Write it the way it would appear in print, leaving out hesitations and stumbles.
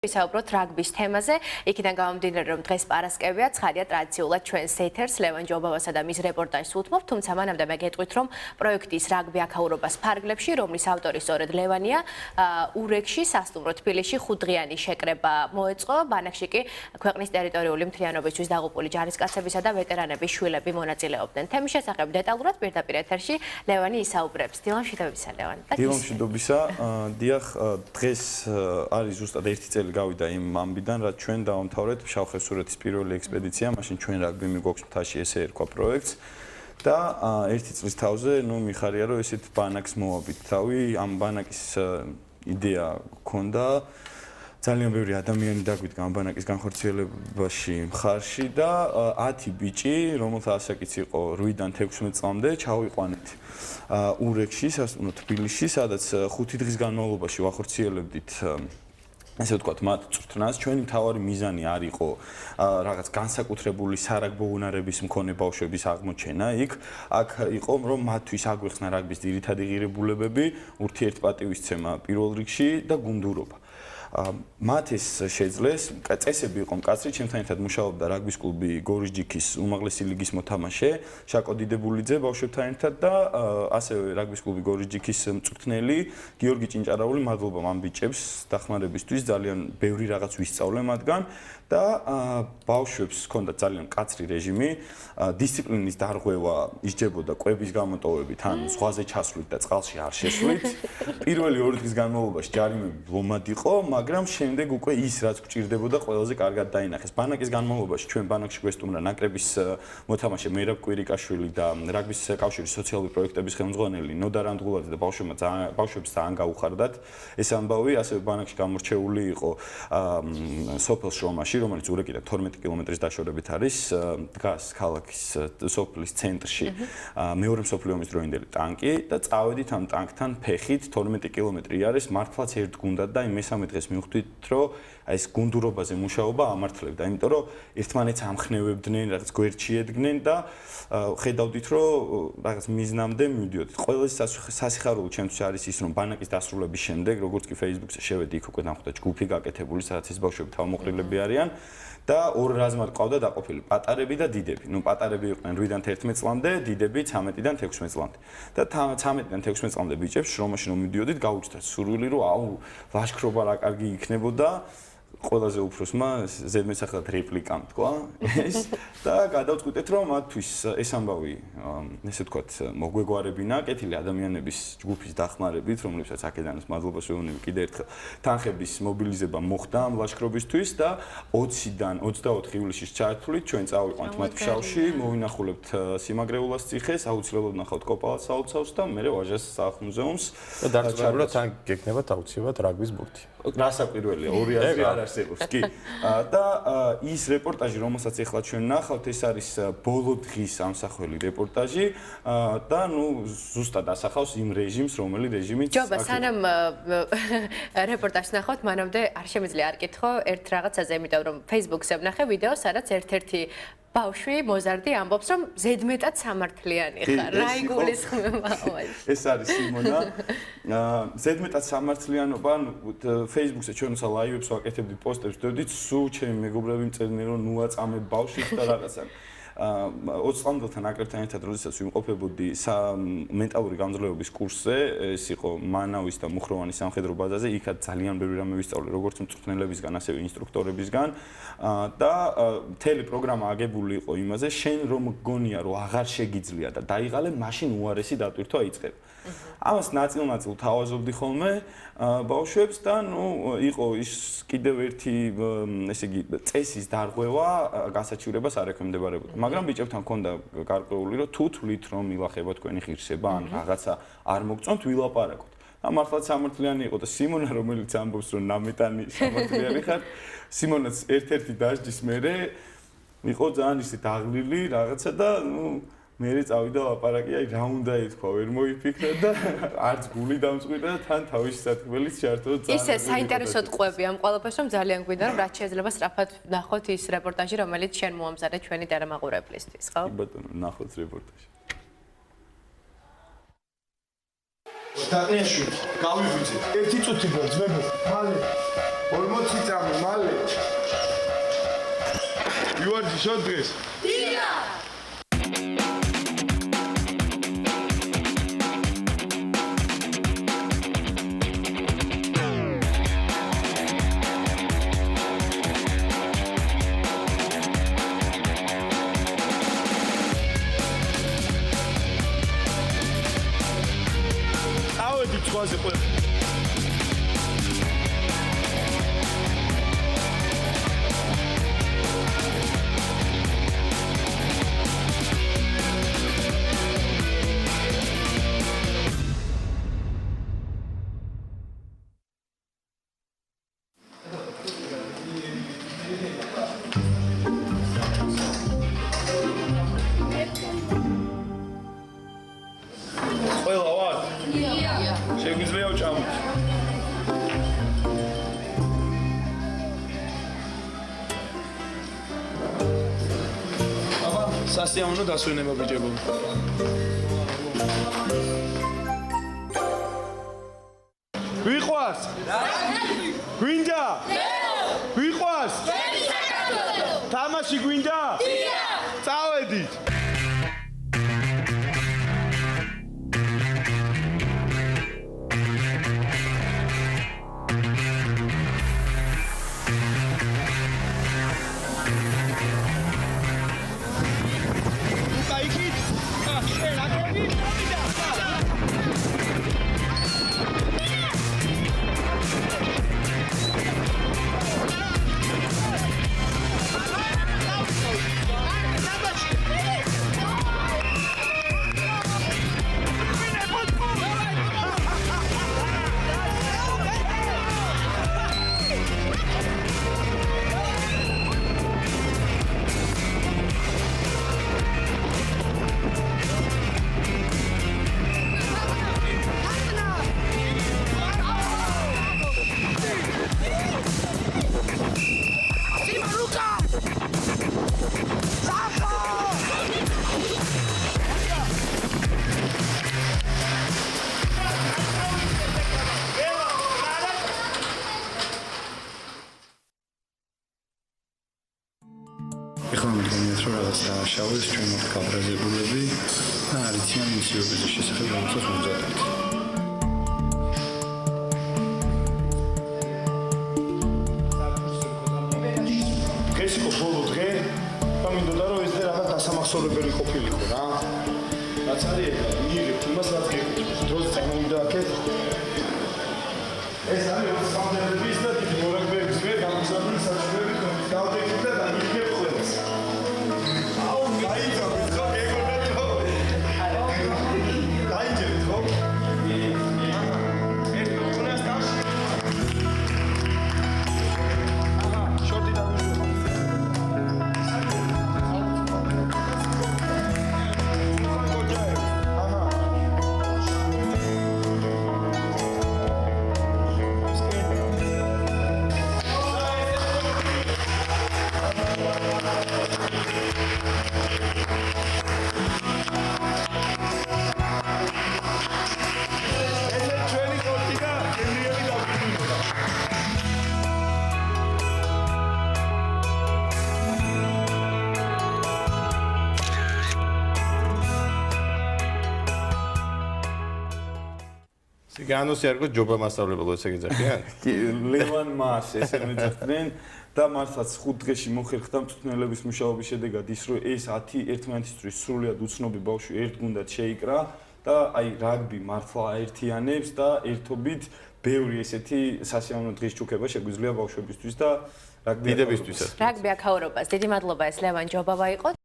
ვისაუბროთ რაგბის თემაზე. იქიდან გამომდინარე, რომ დღეს პარასკევია, ცხადია ტრადიციულად ჩვენს ეთერს ლევან ჯობავასა და მის რეპორტაჟს უთმობთ, თუმცა მანამდე მე გეტყვით, რომ პროექტის რაგბი აქაურობას ფარგლებში, რომლის ავტორი სწორედ ლევანია, ურეკში, სასტუმრო თბილისში 5 დღიანი შეკრება მოეწყო. ბანაკში კი ქვეყნის ტერიტორიული მთლიანობისთვის დაღუპული ჯარისკაცებისა და ვეტერანების შვილები მონაწილეობდნენ. თემის შესახებ დეტალურად პირდაპირ ეთერში ლევანი ისაუბრებს. დილა მშვიდობისა, ლევან. დილა მშვიდობისა. დიახ, დღეს არის ზუსტად 1 წელი გავიდა იმ ამბიდან, რაც ჩვენ დავამთავრეთ შავხევსურეთის პირველი ექსპედიცია, მაშინ ჩვენ რაგბი მიგვაქვს მთაში, ესე ერქვა პროექტს. და 1 წლის თავზე, მიხარია, რომ ესეთ ბანაკს მოვაბით თავი, ამ ბანაკის იდეა გქონდა. ძალიან ბევრი ადამიანი დაგვიდგა ამ ბანაკის განხორციელებაში მხარში და 10 ბიჭი, რომელთა ასაკიც იყო 8-დან 16 წლამდე, ჩავიყვანეთ ურეკში, სასტუმრო თბილისში, სადაც 5 დღის განმავლობაში ვახორციელებდით ესე ვთქვათ, მათ წვრთნას. ჩვენი მთავარი მიზანი არ იყო რაღაც განსაკუთრებული სარაგბო უნარების მქონე ბავშვების აღმოჩენა იქ. აქ იყო, რომ მათთვის აგვეხსნა რაგბის ძირითადი ღირებულებები, ურთიერთპატივისცემა პირველ რიგში და გუნდურობა. მათ ეს შეძლეს, წესები იყო მკაცრი, ჩემთან ერთად მუშაობდა რაგბის კლუბი გორისჯიქის უმაღლესი ლიგის მოთამაშე, შაკო დიდებულიძე ბავშვებთან ერთად და ასევე რაგბის კლუბი გორისჯიქის მწვრთნელი გიორგი ჭინჭარაული, მადლობა ამ ბიჭებს დახმარებისთვის, ძალიან ბევრი რაღაც ვისწავლე მათგან და ბავშვებს ჰქონდათ ძალიან მკაცრი რეჟიმი, დისციპლინის დარღვევა ისჯებოდა კვების გამოტოვებით, ან ზღვაზე ჩასვლით და წყალში არ შესვლით. პირველი 2 დღის განმავლობაში ჯარიმები ბლომად იყო, მაგრამ შემდეგ უკვე ის რაც გჭირდებოდა ყველაზე კარგად დაინახეს. ბანაკის განმავლობაში ჩვენ ბანაკში გვესტუმრა ნაკრების მოთამაშე მერაბ კვირიკაშვილი და რაგბის კავშირის სოციალური პროექტების ხელმძღვანელი ნოდა რანდღულაძე და ბავშვებს ძალიან გაუხარდათ ეს ამბავი. ასევე ბანაკში გამორჩეული იყო სოფელ შრომაში, რომელიც ურეკიდან 12 კილომეტრის დაშორებით არის, დგას ქალაქის სოფლის ცენტრში მეორე მსოფლიო ომის დროინდელი ტანკი და წავედით ამ ტანკთან ფეხით 12 კილომეტრი არის მართლაც ერთ გუნდად და მესამე დღეს მივხვდით, რომ ეს გუნდურობაზე მუშაობა ამართლებდა, იმიტომ რომ ერთმანეთს ამხნევებდნენ, რაღაც გვერდში ედგნენ და ხედავდით, რომ რაღაც მიზნამდე მივდიოდით. ყველაზე სასიხარულო ჩემთვის არის ის, რომ ბანაკის დასრულების შემდეგ, როგორც კი Facebook-ზე შევედი, იქ უკვე დამხვდა ჯგუფი გაკეთებული, სადაც ეს ბავშვები თავმოყრილები არიან და ორ რაზმად ყავდა დაყოფილი პატარები და დიდები. პატარები იყვნენ 8-დან 11 წლამდე, დიდები 13-დან 16 წლამდე. და 13-დან 16 წლამდე ბიჭებს შრომაში რომ მივდიოდით, გაუჩნდათ სურვილი, რომ ლაშქრობა რა კარგი იქნებოდა. ყველაზე უფროსმა ზედმეტსახელად რეპლიკამ თქვა ეს და გადავწყვიტეთ, რომ მათთვის ეს ამბავი, ესე ვთქვათ, მოგვეგვარებინა კეთილი ადამიანების ჯგუფის დახმარებით, რომლებსაც აქედანაც მადლობას ვეუბნები კიდევ ერთხელ, თანხების მობილიზება მოხდა ამ ლაშქრობისთვის და 20-დან 24 ივლისში ჩართვლით, ჩვენ წავიყვანთ მათ ფშავში, მოვინახულებთ სიმაგრეულას ციხეს, აუცილებლად ნახავთ კოპალას საოცავს და მერე ვაჟას სახლ-მუზეუმს და დარწმუნებულად თან გეკნებათ აუცილებლად რაგბის ბურთი. რასაკვირველია, ორი აზრი არ არსებობს, კი. და ის რეპორტაჟი, რომელსაც ახლა ჩვენ ნახავთ, ეს არის ბოლო დღის ამსახველი რეპორტაჟი და ზუსტად ასახავს იმ რეჟიმს, რომელი რეჟიმიც ჯობა, სანამ რეპორტაჟს ნახავთ, მანამდე არ შემიძლია არ კითხო ერთ რაღაცაზე, იმიტომ რომ Facebook-ზე ვნახე ვიდეო, სადაც ერთ-ერთი ბავშვი მოზარდი ამბობს, რომ ზედმეტად სამართლიანი ხარ. რა იგულისხმება ამას? ეს არის სიმონა. ზედმეტად სამართლიანობა, Facebook-ზე ჩვენ უცა ლაივებს ვაკეთებდით, პოსტებს ვდევდით, სულ ჩემი მეგობრები მწერდნენ, რომ ნუაწამებ ბავშვს და რაღაცა. 20 წლამდელთან ნაკრებთან ერთად როდესაც ვიმყოფებოდი მენტალური გამძლეობის კურსზე, ეს იყო მანავის და მუხროვანის სამხედრო ბაზაზე, იქაც ძალიან ბევრი რამე ვისწავლე, როგორც მწვრთნელებისგან, ასევე ინსტრუქტორებისგან და მთელი პროგრამა აგებული იყო იმაზე, შენ რომ გგონია, რომ აღარ შეგიძლია და დაიღალე, მაშინ უარესი დატვირთვა იწყება. ამას ნაწილ-ნაწილ თავაზობდი ხოლმე ბავშვებს და იყო ის კიდევ ერთი ესე იგი წესის დარღვევა გასაჩივრებას არ ექვემდებარებოდა. მაგრამ ბიჭებთან მქონდა გარკვეული, რომ თუ თვლით, რომ მილახება თქვენი ღირსება, ან რაღაცა არ მოგწონთ, ვილაპარაკოთ. მართლაც სამართლიანი იყო და სიმონა, რომელიც ამბობს, რომ ნამეტანი სამართლიანი ხარ, სიმონაც ერთ-ერთი დასჯის მერე იყო ძალიან ისე დაღლილი რაღაცა და მე წავიდა ლაპარაკი, აი რა უნდა ეთქვა, ვერ მოიფიქრა და არც გული დამწყვიტა და თან თავისი სათქმელიც ჩართო ძალიან. ისე საინტერესოდ ყვები ამ ყველაფერს, რომ ძალიან გვინდა რომ რაც შეიძლება სწრაფად ნახოთ ის რეპორტაჟი, რომელიც შენ მოამზადე ჩვენი დარამაყურებლისთვის, ხო? კი ბატონო, ნახოთ რეპორტაჟი. Staqnieșul, ca uifuțe. Ertițul tibă, zmebă, male. 40 წამი მალე. იوارჯიშო დღეს? დია. ავედი ცხვაზე ყველა. ყველა ვარ? შეგვიძლია ვჭამოთ. აბა, სასიამოვნო დასვენება ბიჭებო. ვიყვარს? გვინდა? ვიყვარს? თამაში გვინდა? წავედით. ეხლა მგონიათ რომ რაღაც დააშავეს ჩვენ მოხ გაბრაზებულები და არიციან მისიების შესახებ რომელსაც მომზადებთ. ეს იყო ბოლო დღე და მინდოდა რომ ეს დღე რაღაც დასამახსოვრებელი ყოფილიყო რა. რაც არის ეგ მიიღებთ იმას რაც გეკუთვნის. დროზე წამოვიდა აქეთ. ეს არის სამდელების და დიდი მორაგბეების მე გამოსაძლებელი საჭიროები გავდექით და დაიგებ ყველას. აუ გაიძაბეთ ხო ეგონათ ხო? გაიძებთ ხო? ეს უკუნას დაში. აჰა, შორტი დავიწყო. განოსიარგო ჯობა მასწავლებელო ესე გეძახიან? კი, ლევან მას ესე მეძახდნენ და მართლაც 5 დღეში მოხერხდა მწვრთნელების მუშაობის შედეგად ის რომ ეს 10 ერთმანეთისთვის სრულიად უცნობი ბავშვი ერთ გუნდად შეიკრა და აი რაგბი მართლა აერთიანებს და ერთობით ბევრი ესეთი სასიამოვნო დღის ჩუქება შეგვიძლია ბავშვებისთვის და დიდებისთვისაც. რაგბი აქაურობას დიდი მადლობა ეს ლევან ჯობავა იყო